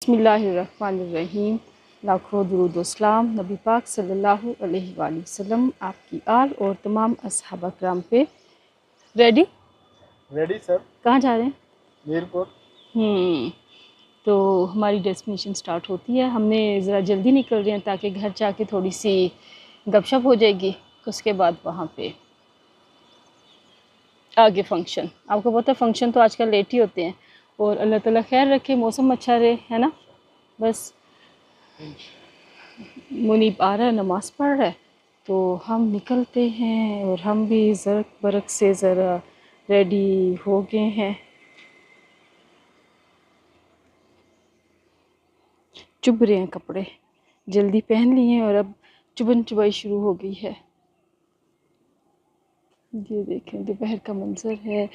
बिस्मिल्लाहिर्रहमानिर्रहीम। लाखों दुरूद व सलाम नबी पाक सल्लल्लाहु अलैहि वसल्लम आपकी आल और तमाम असहाबा किराम पे। Ready sir. कहाँ जा रहे हैं? एयरपोर्ट। तो हमारी डेस्टिनेशन स्टार्ट होती है। हमने ज़रा जल्दी निकल रहे हैं ताकि घर जाके थोड़ी सी गपशप हो जाएगी। उसके बाद वहाँ पे आगे फ़ंक्शन, आपको पता है फ़ंक्शन तो आजकल लेट ही होते हैं। और अल्लाह ताला खैर रखे, मौसम अच्छा रहे, है ना। बस मुनीब आ रहा है, नमाज़ पढ़ रहा है, तो हम निकलते हैं। और हम भी ज़रक बरक से ज़रा रेडी हो गए हैं। चुभ रहे हैं कपड़े, जल्दी पहन लिए हैं और अब चुभन चुबाई शुरू हो गई है। ये देखें दोपहर का मंजर है।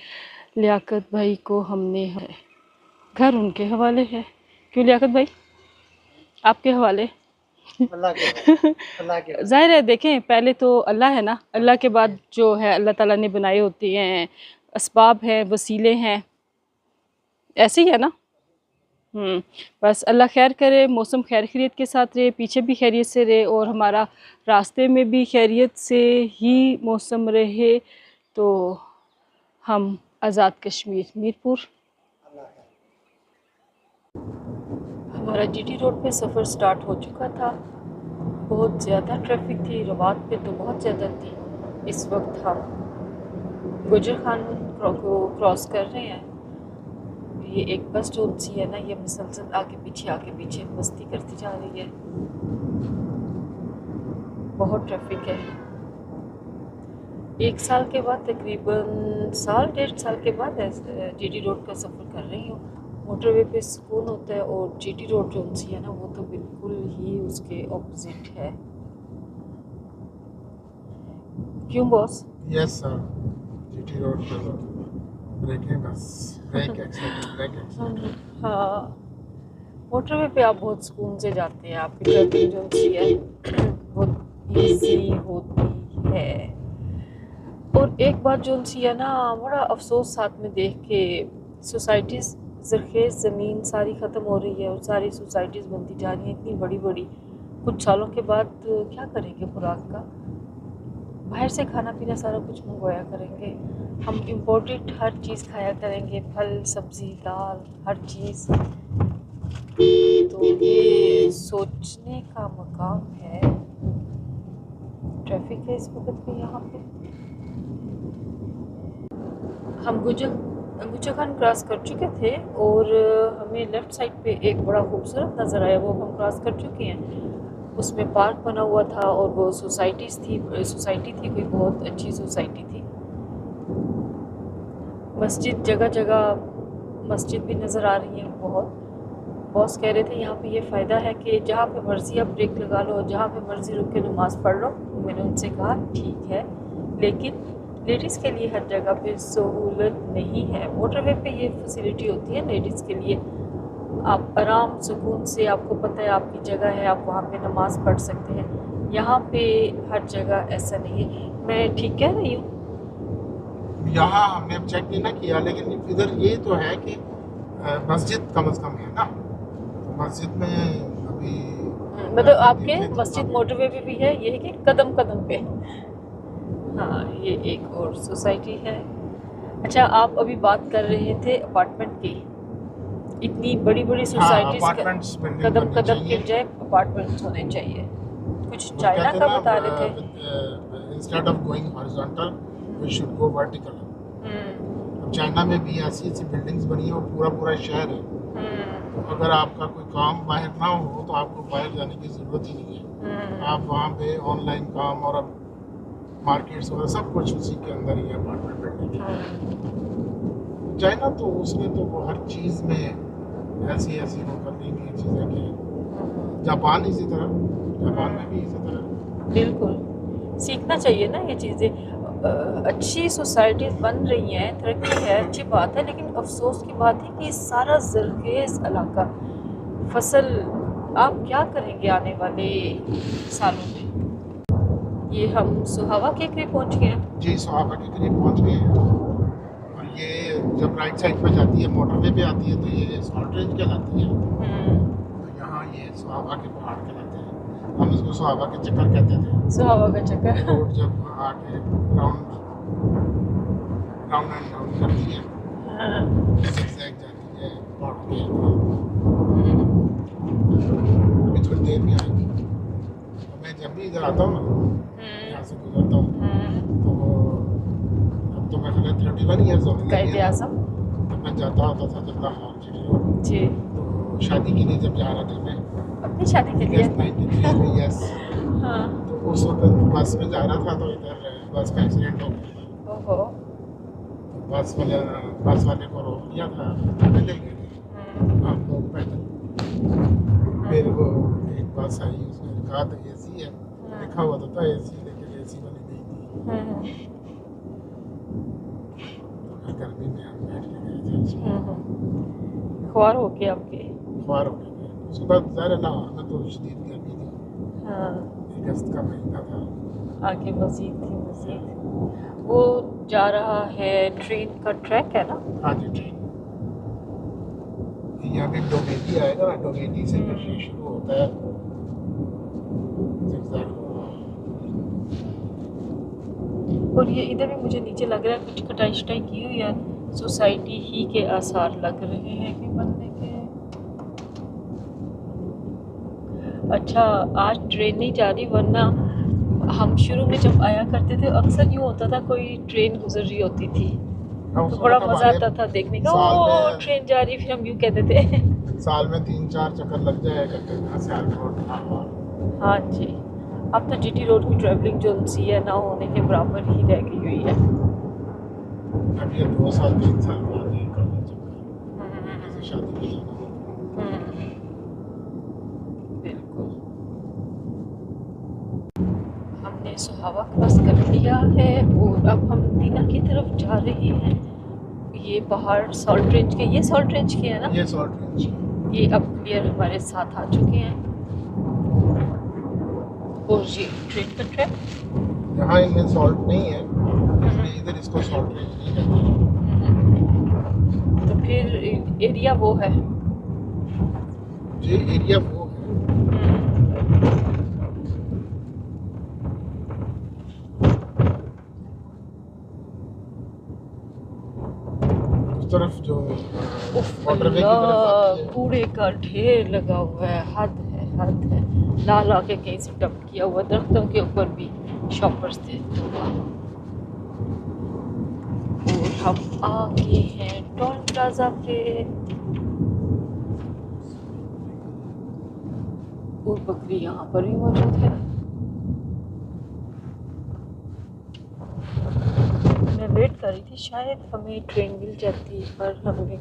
लियाकत भाई को हमने घर उनके हवाले है। क्यों लियाकत भाई आपके हवाले? जाहिर है, देखें पहले तो अल्लाह है ना, अल्लाह के बाद जो है अल्लाह ताला ने बनाए होते हैं, असबाब हैं, वसीले हैं, ऐसे ही है ना। बस अल्लाह खैर करे, मौसम खैर खैरियत के साथ रहे, पीछे भी खैरियत से रहे और हमारा रास्ते में भी खैरियत से ही मौसम रहे। तो हम आज़ाद कश्मीर मीरपुर, हमारा जीटी रोड पे सफ़र स्टार्ट हो चुका था। बहुत ज़्यादा ट्रैफिक थी, रवात पे तो बहुत ज़्यादा थी। इस वक्त हम गुजर खान को क्रॉस कर रहे हैं। ये एक बस जो सी है ना, ये मुसलसल आगे पीछे मस्ती करती जा रही है। बहुत ट्रैफिक है। एक साल के बाद, तकरीबन साल डेढ़ साल के बाद जीटी रोड का सफ़र कर रही हूँ। मोटरवे पे सुकून होता है और जीटी रोड जो सी है ना, वो तो बिल्कुल ही उसके ऑपोजिट है। क्यों boss? Yes sir, GT road पर ब्रेकिंग बस, ब्रेक एक्सीलेटर। हाँ, मोटरवे पे आप बहुत सुकून से जाते हैं। आपकी ड्राइविंग जो सी है बहुत ईजी होती है। और एक बात जो सी है ना, बड़ा अफसोस साथ में देख के, सोसाइटीज़ ज़रखेज़ ज़मीन सारी ख़त्म हो रही है और सारी सोसाइटीज़ बनती जा रही हैं इतनी बड़ी बड़ी। कुछ सालों के बाद क्या करेंगे खुराक का? बाहर से खाना पीना सारा कुछ मंगवाया करेंगे। हम इम्पोर्टेड हर चीज़ खाया करेंगे, फल सब्ज़ी दाल हर चीज़। तो ये सोचने का मकाम है। ट्रैफिक है इस वक्त भी यहाँ पे। हम गुजर खान क्रॉस कर चुके थे और हमें लेफ़्ट साइड पे एक बड़ा खूबसूरत नज़र आया, वो हम क्रॉस कर चुके हैं। उसमें पार्क बना हुआ था और वो सोसाइटी थी, कोई बहुत अच्छी सोसाइटी थी। मस्जिद, जगह जगह मस्जिद भी नज़र आ रही है बहुत। बॉस कह रहे थे यहाँ पे ये फ़ायदा है कि जहाँ पे मर्ज़ी आप ब्रेक लगा लो, जहाँ पे मर्ज़ी रुक के नमाज़ पढ़ लो। मैंने उनसे कहा ठीक है, लेकिन लेडीज़ के लिए हर जगह पे सहूलत नहीं है। मोटरवे पे ये फैसिलिटी होती है लेडीज़ के लिए। आप आराम सुकून से, आपको पता है आपकी जगह है, आप वहाँ पे नमाज़ पढ़ सकते हैं। यहाँ पे हर जगह ऐसा नहीं है। मैं ठीक कह रही हूँ? यहाँ हमने अब चेक नहीं ना किया, लेकिन इधर ये तो है कि मस्जिद कम से कम है ना, तो मस्जिद में अभी मतलब आपके मस्जिद मोटरवे पे भी है, ये है कि कदम कदम पे। हाँ, ये एक और सोसाइटी है। अच्छा, आप अभी बात कर रहे थे अपार्टमेंट की। इतनी बड़ी बड़ी सोसाइटीज कदम कदम के बजाय अपार्टमेंट्स होने चाहिए। कुछ चाइना का बता रहे थे, instead of going horizontal we should go vertical. अब चाइना में भी ऐसी ऐसी बिल्डिंग्स बनी है, वो पूरा पूरा शहर है। तो अगर आपका कोई काम बाहर ना हो तो आपको बाहर जाने की ज़रूरत ही नहीं है। आप वहाँ पे ऑनलाइन काम और अब मार्केट्स वगैरह सब कुछ उसी के अंदर ही अपार्टमेंट बिल्डिंग है। चाइना तो उसने तो वो हर चीज़ में ऐसी ऐसी वो कर दी हैं चीज़ें कि जापान इसी तरह, जापान में भी इसी तरह। बिल्कुल सीखना चाहिए ना ये चीज़ें। अच्छी सोसाइटीज़ बन रही हैं, तरक्की है, अच्छी बात है, लेकिन अफसोस की बात है कि सारा ज़रखेज़ इलाका, फसल, आप क्या करेंगे आने वाले सालों में? ये हम सुहावा के करीब पहुँच गए हैं। जी, सुहावा के करीब पहुँच गए हैं और ये जब राइट साइड पे जाती है मोटरवे पे आती है तो ये सॉल्ट रेंज कहलाती है। तो यहाँ ये सुहावा के पहाड़ कहलाते हैं, हम इसको सुहावा के चक्कर कहते थे। सुहावा का चक्कर। रोड जब आके राउंड राउंड एंड राउंड करती है, zigzag जाती है पहाड़ पे आती है। अभी थोड़ी देर में आएगी। तो मैं जब भी इधर आता हूँ ना, यहाँ से गुजरता हूँ, तो अब तो मैं खैर 31 ईयर्स हो गए। कायदे आज़म। तब मैं जाता होता था जब लाहौर GT रोड। जी। तो शादी के लिए जब जा रहा था मैं, अपनी शादी के लिए। 93 में, यस। हाँ। तो उस वक्त बस में जा रहा था तो इधर बस का एक्सीडेंट हो गया। ओहो। बस वाले को रोक लिया था, थाने ले गए। हम लोग पैदल, फिर वो एक बस आई, उसने कहा था AC है, लिखा हुआ था AC, लेकिन AC वाली नहीं थी। तो गर्मी में हम बैठ के गए थे उसमें। ख्वार हो गए आपके। ख्वार हो गए। उसके बाद ज़ाहिर है लाहौर में तो शदीद गर्मी थी। हाँ। अगस्त का महीना था। आगे मज़ीद थी मज़ीद। वो जा रहा है, ट्रेन का ट्रैक है ना? हाँ जी, ट्रेन यहाँ पे डोमेटी आएगा ना, डोमेटी से फिर ये शुरू होता है zigzag। और ये इधर भी मुझे नीचे लग रहा है कुछ कटाई शटाई की हुई है, सोसाइटी ही के आसार लग रहे हैं कि बनने के। अच्छा, आज ट्रेन नहीं जा रही, वरना हम शुरू में जब आया करते थे अक्सर यूँ होता था कोई ट्रेन गुजर रही होती थी तो बड़ा मज़ा आता था देखने का, ओ ट्रेन जा रही, फिर हम यूँ कहते थे। साल में 3-4 चक्कर लग जाया करते थे सियालकोट लाहौर। हाँ जी। अब तो GT रोड की ट्रैवलिंग जो सी है ना होने के बराबर ही रह गई हुई है। अब ये 2 साल 3 साल बाद ही करना चक्कर किसी शादी में जाना। बिल्कुल। हमने सुहावा क्रॉस कर लिया है और अब हम दीना की तरफ जा रहे हैं। ये पहाड़ सॉल्ट रेंज के, ये सॉल्ट रेंज के है ना? ये सॉल्ट रेंज। ये अब क्लियर हमारे साथ आ चुके हैं। और ये ट्रेन का ट्रैक, यहाँ इनमें सॉल्ट नहीं है, इसलिए इधर इसको सॉल्ट रेंज नहीं कहते। तो फिर एरिया वो है। ये एरिया वो है। उस तरफ जो वाटरवे की तरफ आती है, कूड़े का ढेर लगा हुआ है, हद है हद है। ला ला के कहीं से डंप किया हुआ, दरख्तों के ऊपर भी शॉपर्स थे। और हम आ गए हैं टोल प्लाजा पे। और बकरी यहाँ पर भी मौजूद है। मैं वेट कर रही थी शायद हमें ट्रेन मिल जाती, पर हमें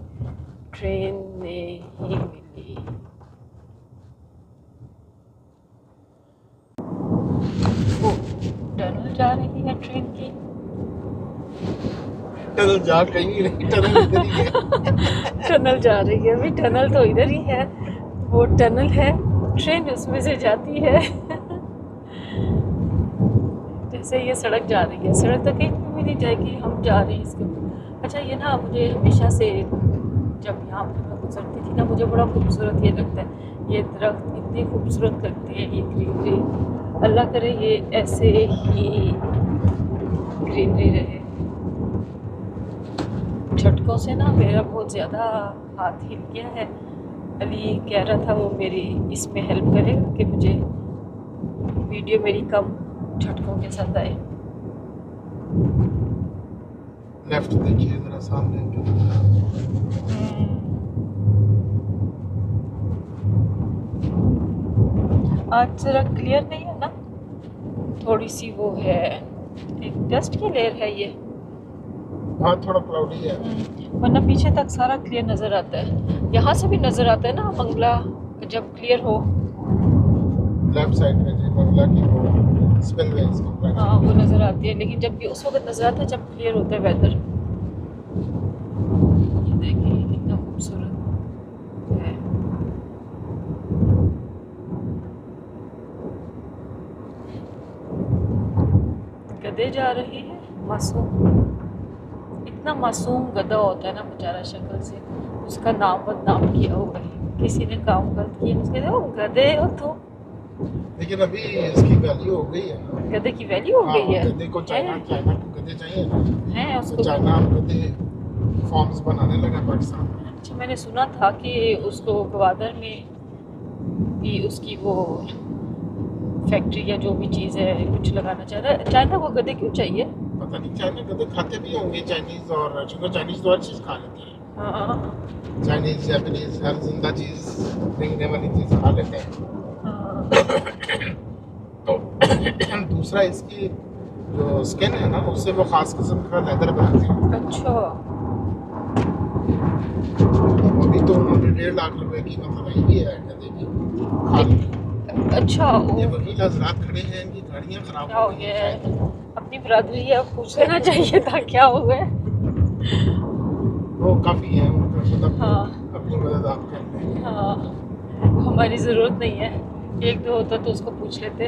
ट्रेन नहीं मिली। वो टनल जा रही है ट्रेन की। टनल जा कहीं नहीं, टनल इधर ही है। टनल जा रही है, अभी टनल तो इधर ही है, वो टनल है, ट्रेन उसमें से जाती है। जैसे ये सड़क जा रही है, सड़क तो कहीं भी नहीं जाएगी, हम जा रहे हैं इसके ऊपर। अच्छा, ये ना मुझे हमेशा से जब यहाँ पे मैं गुजरती थी ना, मुझे बड़ा खूबसूरत ये लगता है। ये दरख्त इतनी खूबसूरत लगती है, ये ग्रीनरी। अल्लाह करे ये ऐसे ही ग्रीनरी रहे। झटकों से ना मेरा बहुत ज़्यादा हाथ हिल गया है। अली कह रहा था वो मेरी इसमें हेल्प करेगा कि मुझे वीडियो मेरी कम झटकों के साथ आए। लेफ्ट देखिए जरा सामने। आज जरा क्लियर नहीं है ना, थोड़ी सी वो है, एक डस्ट की लेयर है ये। हाँ, थोड़ा क्लाउडी है, वरना पीछे तक सारा क्लियर नज़र आता है। यहाँ से भी नज़र आता है ना बंगला जब क्लियर हो। लेफ्ट साइड में जो बंगला की वो स्पिलवेज की, हाँ वो नज़र आती है, लेकिन जब भी उस वक्त नज़र आता है जब क्लियर होता है वेदर। ये देखिए कितना खूबसूरत है। गधे जा रहे हैं मासूम, कितना मासूम गधा होता है ना बेचारा शक्ल से, उसका नाम बदनाम किया हुआ है, किसी ने काम गलत किया उसके लिए, गधे हो तो। लेकिन अभी इसकी वैल्यू हो गई है ना। गधे की वैल्यू हो हाँ, गई है। गधे को चाइना को गधे चाहिए ना, है तो उसको। चाइना गधे फॉर्म्स बनाने लगा पाकिस्तान में। अच्छा, मैंने सुना था कि उसको गवादर में भी उसकी वो फैक्ट्री या जो भी चीज़ है कुछ लगाना चाह रहा है। चाइना को गधे क्यों चाहिए? पता नहीं, चाइना गधे खाते भी होंगे चाइनीज, और चूंकि चाइनीज तो हर चीज़ खा लेते हैं, हाँ चाइनीज जापानीज हर जिंदा चीज़ रेंगने वाली चीज़ खा लेते हैं। हाँ। तो दूसरा इसकी जो स्किन है ना, उससे वो खास किस्म का लेदर बनाते हैं। अच्छा। अभी तो उन्होंने 1.5 लाख रुपए की मतलब आई भी है गधे की खाल की। अच्छा ये वकील हजरात खड़े हैं, इनकी गाड़ियाँ खराब क्या हो गई गया हैं है? अपनी बरादरी है, पूछ लेना चाहिए था क्या हो गया। वो काफ़ी है उनका, मतलब हाँ अपनी मदद आप कर लें। हाँ, हमारी ज़रूरत नहीं है, एक दो होता तो उसको पूछ लेते।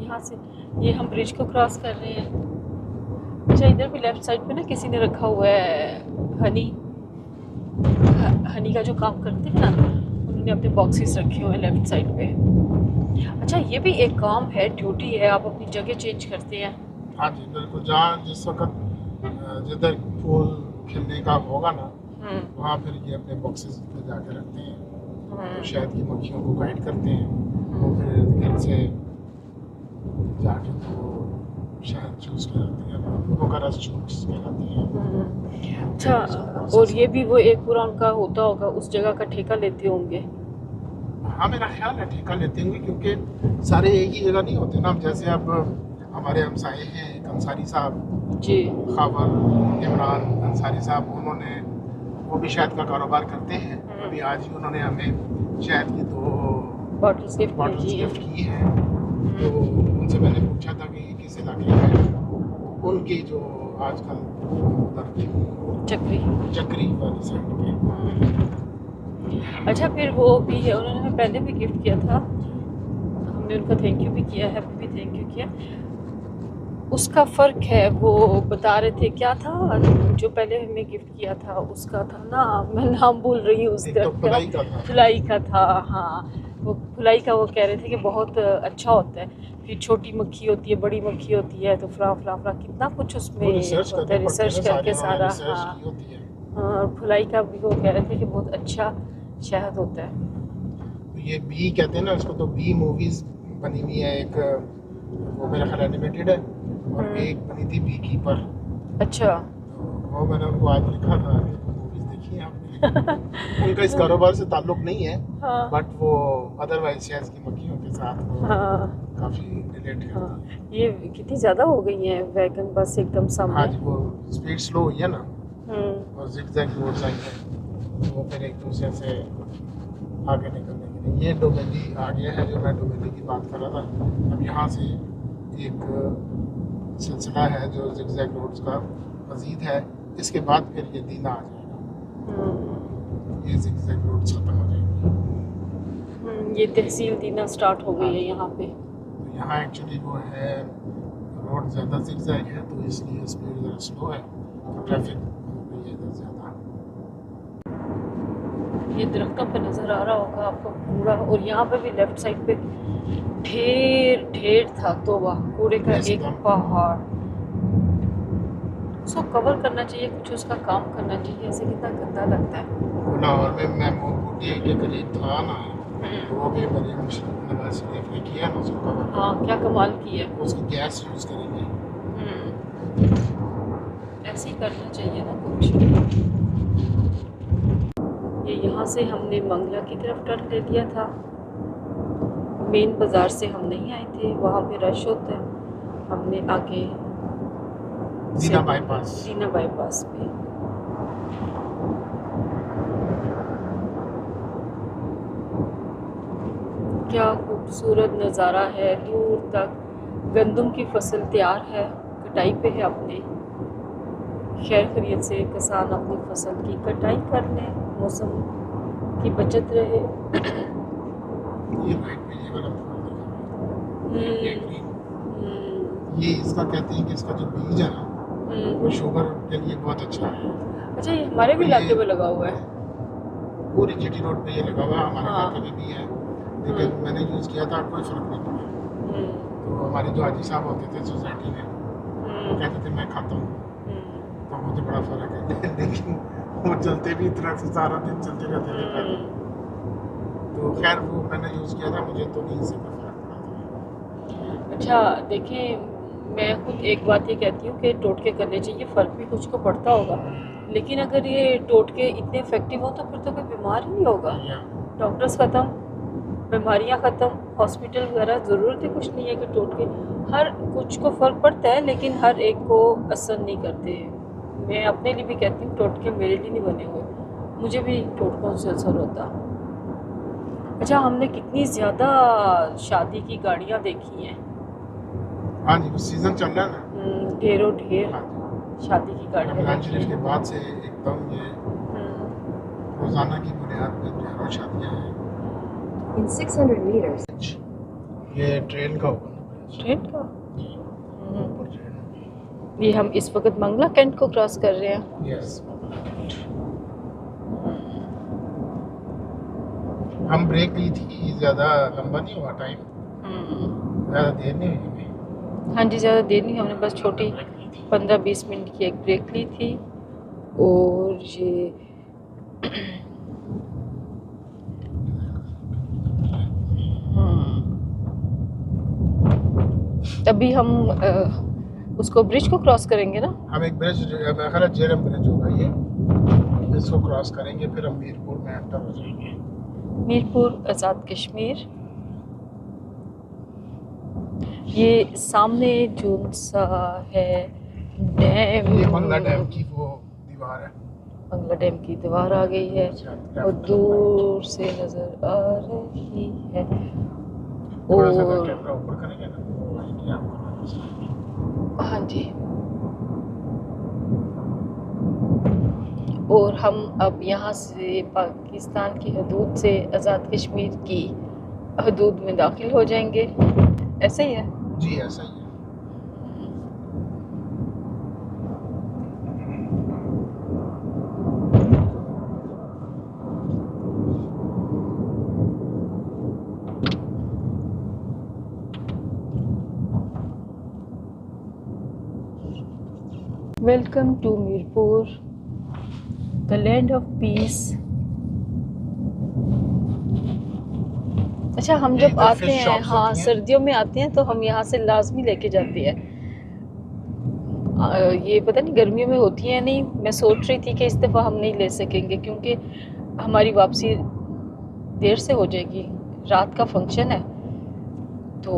यहाँ से ये हम ब्रिज को क्रॉस कर रहे हैं। अच्छा, इधर भी लेफ्ट साइड पे ना किसी ने रखा हुआ है हनी, हनी का जो काम करते हैं ना, उन्होंने अपने बॉक्सेस रखे हुए हैं लेफ्ट साइड पे। अच्छा, ये भी एक काम है, ड्यूटी है, आप अपनी जगह चेंज करते हैं। हाँ जी बिल्कुल, जहाँ जिस वक्त जिधर फूल खिलने का होगा ना, वहाँ फिर ये अपने बॉक्सेस पे जाके रखते हैं, तो शहद की मक्खियों को गाइड करते हैं, वो फिर घर से जाके तो शहद चूस के लाते हैं, फूलों का रस चूस के लाते हैं। अच्छा, और ये भी वो एक पूरा उनका होता होगा, उस जगह का ठेका लेते होंगे। हाँ मेरा ख्याल है ठेका लेते होंगे, क्योंकि सारे एक ही जगह नहीं होते ना। जैसे अब हमारे हमसाए हैं एक अंसारी साहब जी। खबर इमरान अंसारी साहब, उन्होंने वो भी शहद का कारोबार करते हैं। अभी आज ही उन्होंने हमें शहद की 2 बॉटल्स गिफ्ट की हैं। तो उनसे मैंने पूछा था कि किस इलाके में, उनकी जो आजकल उधर चक्री वाली साइड पे। अच्छा, फिर वो भी है, उन्होंने हमें पहले भी गिफ्ट किया था, हमने उनका थैंक यू भी किया है, अभी भी थैंक यू किया। उसका फ़र्क है, वो बता रहे थे क्या था जो पहले हमें गिफ्ट किया था, उसका था ना, मैं नाम भूल रही हूँ उसका, तो फुलाई का था। फुलाई का था। हाँ, वो फुलाई का वो कह रहे थे कि बहुत अच्छा होता है। फिर छोटी मक्खी होती है, बड़ी मक्खी होती है, तो फ्रा फ्रा फ्रा कितना कुछ उसमें रिसर्च होता है, रिसर्च करके सारा। रिसर्च हाँ की होती है। और फुलाई का भी वो कह रहे थे कि बहुत अच्छा शहद होता है। तो ये बी कहते हैं ना इसको, तो बी मूवीज बनी हुई है एक, वो मेरा ख्याल एनिमेटेड है, और एक बनी थी बी कीपर। अच्छा। तो वो मैंने उनको आज लिखा था, मूवीज देखी है आपने? उनका इस कारोबार से ताल्लुक नहीं है, हाँ बट वो अदरवाइज शहद की मक्खियों के साथ वो हाँ काफी रिलेट करती हाँ। है। ये कितनी ज़्यादा हो गई है वैगन बस एकदम हाँ सामने। जी, वो स्पीड स्लो हुई है ना, हम्म। और जिगजैग रोड्स आई हैं, तो वो फिर एक दूसरे से आगे निकलने के लिए। ये डोमेली आ गया है, जो मैं डोमेली की बात कर रहा था। अब यहाँ से एक सिलसिला है जो जिगजैग रोड्स का मज़ीद है, इसके बाद फिर ये दीना आ जाएगा, ये जिगजैग रोड्स ख़त्म हो जाएंगे। ये तहसील दीना स्टार्ट हो गई है यहाँ पे। तो यहाँ एक्चुअली वो है, रोड ज़्यादा जिगजैग है, तो इसलिए स्पीड ज़रा स्लो है, तो ट्रैफिक हो गई है इधर ज़्यादा। ये दरख्तों पे नज़र आ रहा होगा आपको पूरा, और यहाँ पे भी लेफ्ट साइड पे ढेर ढेर था, तोबा कूड़े का एक पहाड़। उसको कवर करना चाहिए, कुछ उसका काम करना चाहिए, ऐसे कितना गंदा लगता है। लाहौर में महमूद बूटी के करीब था ना, वो भी मरीम नवाज शरीफ ने किया ना उसको कवर। हाँ, क्या कमाल की है। उसकी गैस यूज़ करेंगे। ऐसे ही करना चाहिए ना कुछ। ये यहाँ से हमने मंगला की तरफ टर्न ले लिया था, मेन बाज़ार से हम नहीं आए थे, वहाँ पे रश होता है। हमने आगे दीना बाईपास पे। क्या खूबसूरत नज़ारा है, दूर तक गंदम की फसल तैयार है, कटाई पे है अपने। खैर खैरियत से किसान अपनी फसल की कटाई कर लें, मौसम की बचत रहे। ये राइट में ये वाला फूल देखो, ये हम्म, ग्रीन, हम्म, ये इसका कहते हैं कि इसका जो बीज है ना वो शुगर के लिए बहुत अच्छा है। अच्छा, ये हमारे भी और इलाके ये में लगा हुआ है। पूरी जीटी रोड पे ये लगा हुआ है, हमारे हाँ। इलाके में भी है, लेकिन मैंने यूज़ किया था कोई फ़र्क नहीं पड़ा। हम्म, तो हमारे जो हाजी साहब होते थे सोसाइटी में, वो हम्म, कहते थे मैं खाता हूँ, हम्म, तो मुझे बड़ा फ़र्क है लेकिन वो चलते भी इतना से सारा दिन चलते रहते थे पैदल। तो खैर वो मैंने यूज़ किया था, मुझे तो नहीं इससे कोई फ़र्क पड़ा था। अच्छा देखें, मैं खुद एक बात ये कहती हूँ कि टोटके करने चाहिए, फ़र्क भी कुछ को पड़ता होगा, लेकिन अगर ये टोटके इतने इफेक्टिव हो तो फिर तो कोई बीमार ही नहीं होगा। या डॉक्टर्स ख़त्म, बीमारियाँ ख़त्म, हॉस्पिटल वगैरह ज़रूरत ही कुछ नहीं है कि टोटके। हर कुछ को फ़र्क पड़ता है लेकिन हर एक को असर नहीं करते। मैं अपने लिए भी कहती हूँ टोटके मेरे लिए नहीं बने हुए, मुझे भी टोटकों से असर होता। अच्छा, हमने कितनी ज़्यादा शादी की गाड़ियाँ देखी हैं। हाँ जी, वो सीज़न चल रहा है ना। ढेरों ढेर हाँ जी, शादी की गाड़ियाँ रमज़ान देखी शरीफ के हैं। बाद से एकदम ये रोज़ाना की बुनियाद पे जो है शादियाँ हैं। In 600 meters, ये ट्रेन का होगा ना, ट्रेन का। ऊपर ट्रेन। ये हम इस वक्त मंगला कैंट को क्रॉस कर रहे हैं। यस, हम ब्रेक ली थी, ज़्यादा लंबा नहीं हुआ टाइम, ज़्यादा देर नहीं हुई हमें। हाँ जी, ज़्यादा देर नहीं, हमने बस छोटी 15-20 मिनट की एक ब्रेक ली थी। और ये अभी हम उसको ब्रिज को क्रॉस करेंगे ना। हम एक ब्रिज, मेरा ख्याल है जेरम ब्रिज होगा ये, इसको क्रॉस करेंगे फिर हम मीरपुर में एंटर हो जाएंगे। मीरपुर आज़ाद कश्मीर। ये सामने जो सा है डैम, ये मंगला डैम की वो दीवार है। मंगला डैम की दीवार आ गई है और दूर से नज़र आ रही है। थोड़ा सा और कैमरा ऊपर करेंगे ना वो आइडिया आपको नजर आएगा। हाँ जी, और हम अब यहाँ से पाकिस्तान की हदूद से आज़ाद कश्मीर की हदूद में दाखिल हो जाएंगे, ऐसे ही है जी, ऐसा ही है। Welcome to Mirpur, the land of peace. अच्छा, हम ये जब इधर आते fish हैं, shops हाँ होती हैं। सर्दियों में आते हैं तो हम यहाँ से लाजमी लेके जाते हैं। ये पता नहीं गर्मियों में होती है नहीं, मैं सोच रही थी कि इस दफ़ा हम नहीं ले सकेंगे क्योंकि हमारी वापसी देर से हो जाएगी, रात का फंक्शन है, तो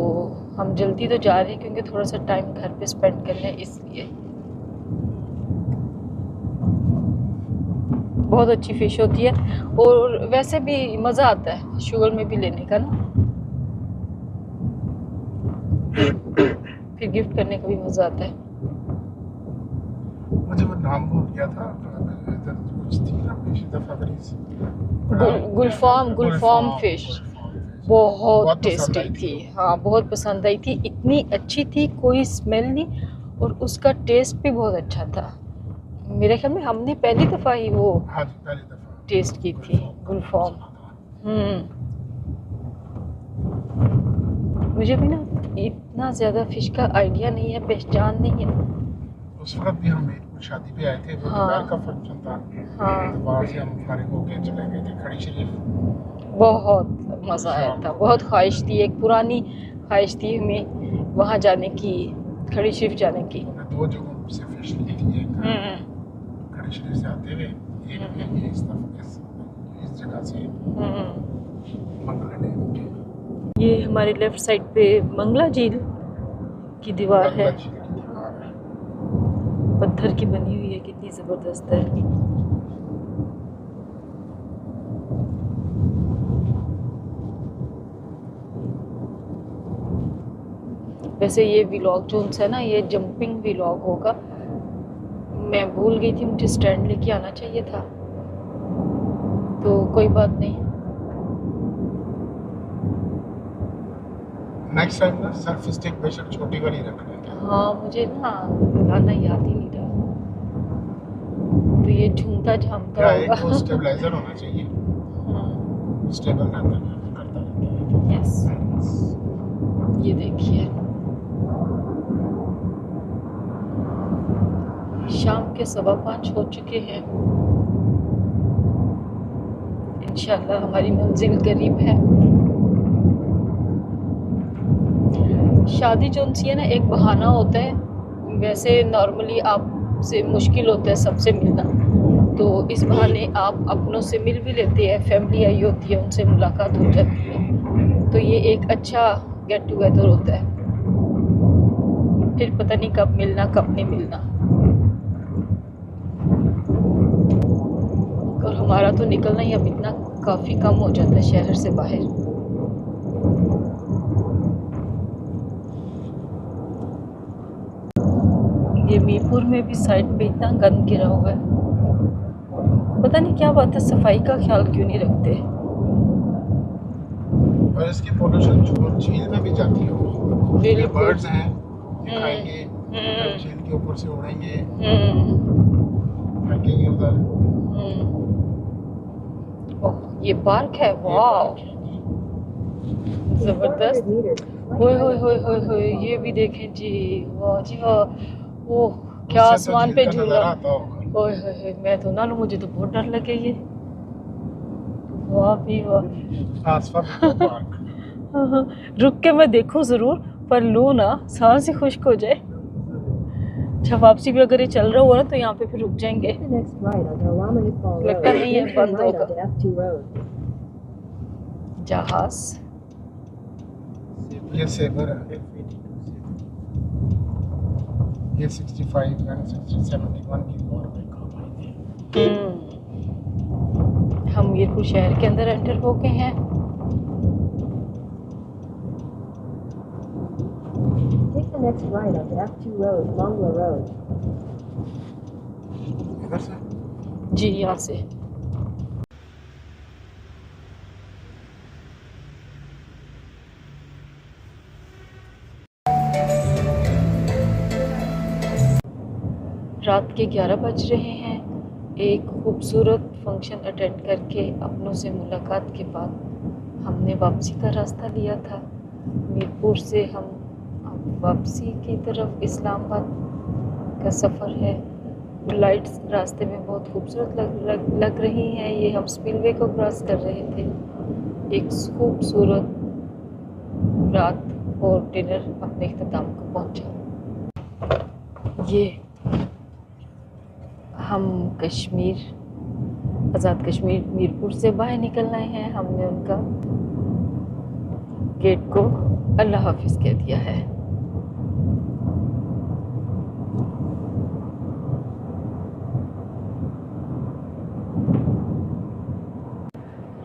हम जल्दी तो जा रहे हैं क्योंकि थोड़ा सा टाइम घर पे स्पेंड करना है, इसलिए। बहुत अच्छी फ़िश होती है और वैसे भी मज़ा आता है शुगर में भी लेने का ना, फिर गिफ्ट करने का भी मज़ा आता है। मुझे वो नाम भूल गया था, इधर कुछ थी ना पिछली दफा गुलफाम फिश बहुत टेस्टी थी। हाँ, बहुत पसंद आई थी, इतनी अच्छी थी, कोई स्मेल नहीं और उसका टेस्ट भी बहुत अच्छा था। मेरे ख्याल में हमने पहली दफ़ा ही वो हाँ जी, पहली दफा टेस्ट की थी गुलफाम। मुझे भी ना इतना ज़्यादा फ़िश का आइडिया नहीं है, पहचान नहीं है। उस वक्त भी हम मीरपुर शादी पे आए थे, वो हाँ। दोपहर का फंक्शन था, हाँ, तो वहाँ से हम फारिग होके चले गए थे खड़ी शरीफ। बहुत मज़ा आया था, बहुत ख्वाहिश थी, एक पुरानी ख्वाहिश थी हमें वहाँ जाने की, खड़ी शरीफ जाने की। हमने दो जगहों से फिश ली थी, एक खड़ी शरीफ से आते हुए, एक ये इस जगह से मंगला डैम के। ये हमारे लेफ्ट साइड पे मंगला झील की दीवार है, मंगला झील की दीवार है। पत्थर की बनी हुई है, कितनी ज़बरदस्त है। वैसे ये व्लॉग जो है ना, ये जंपिंग व्लॉग होगा। मैं भूल गई थी, मुझे स्टैंड लेके आना चाहिए था, तो कोई बात नहीं। नेक्स्ट टाइम ना सेल्फ स्टिक बेशक छोटी वाली रखना है। हाँ मुझे ना गाना याद ही नहीं रहा, तो ये झूमता झामता क्या एक होगा। वो स्टेबलाइजर होना चाहिए, स्टेबल रहता है, करता रहता है। यस, ये देखिए शाम के 5:15 हो चुके हैं। इंशाल्लाह हमारी मंजिल करीब है। शादी जो सी है ना एक बहाना होता है, वैसे नॉर्मली आपसे मुश्किल होता है सबसे मिलना, तो इस बहाने आप अपनों से मिल भी लेते हैं, फैमिली आई होती है उनसे मुलाकात हो जाती है, तो ये एक अच्छा गेट टुगेदर होता है। फिर पता नहीं कब मिलना कब नहीं मिलना। और हमारा तो निकलना ही अब इतना काफ़ी कम हो जाता है शहर से बाहर। ये मीरपुर में भी साइड पे इतना गंद गिरा हुआ है, पता नहीं क्या बात है, सफाई का ख्याल क्यों नहीं रखते। और इसकी पोल्यूशन झील में भी जाती है। ये बर्ड्स हैं, ये खाएंगे, फिर झील के ऊपर से उड़ेंगे, फेंकेंगे उधर। ओह ये पार्क है, वाह जबरदस्त। 400 meters. होए होए होए होए होए, ये भी देखें जी, वाह जी वाह। ओह क्या उससे तो आसमान झील पे का झूला। नज़ारा आता होगा। ओए होए होए, मैं तो ना लूं, मुझे तो बहुत डर लगे ये। वाह भी वाह। आसफा पार्क। रुक के मैं देखूं जरूर, पर लूं ना, सांस ही खुश्क हो जाए। अच्छा वापसी भी अगर ये चल रहा हुआ ना तो यहाँ पे फिर रुक जाएंगे। The next right onto Alama Iqbal लगता Road. नहीं है Then turn बंद right होगा। onto F2 Road. जहाज ये सेबर है, ये 65 एंड 71 की वॉर में काम आई थी। हम मीरपुर शहर के अंदर एंटर हो गए हैं। Take the next right onto F2 Road, Mongla Road. इधर से जी यहाँ से रात के 11 बज रहे हैं। एक खूबसूरत फंक्शन अटेंड करके अपनों से मुलाकात के बाद हमने वापसी का रास्ता लिया था। मीरपुर से हम अब वापसी की तरफ इस्लामाबाद का सफ़र है। लाइट्स रास्ते में बहुत खूबसूरत लग रही हैं। ये हम स्पिलवे को क्रॉस कर रहे थे। एक खूबसूरत रात और डिनर अपने इख्तिताम को पहुंचा। ये हम कश्मीर आज़ाद कश्मीर मीरपुर से बाहर निकल रहे हैं। हमने उनका गेट को अल्लाह हाफिज़ कह दिया है।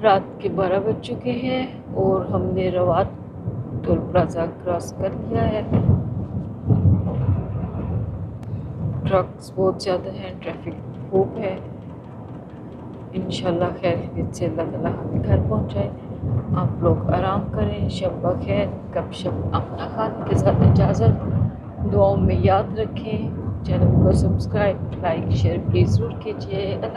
रात के 12 बज चुके हैं और हमने रवात टोल प्लाजा क्रॉस कर लिया है। ट्रक्स बहुत ज़्यादा हैं, ट्रैफिक खूब है। इंशाल्लाह खैर से अल्लाह ताला हमें घर पहुँचाए। आप लोग आराम करें, शब बखैर, गपशप अपना खाने के साथ इजाज़त। दुआओं में याद रखें। चैनल को सब्सक्राइब, लाइक, शेयर प्लीज़ ज़रूर कीजिए। अल्लाह।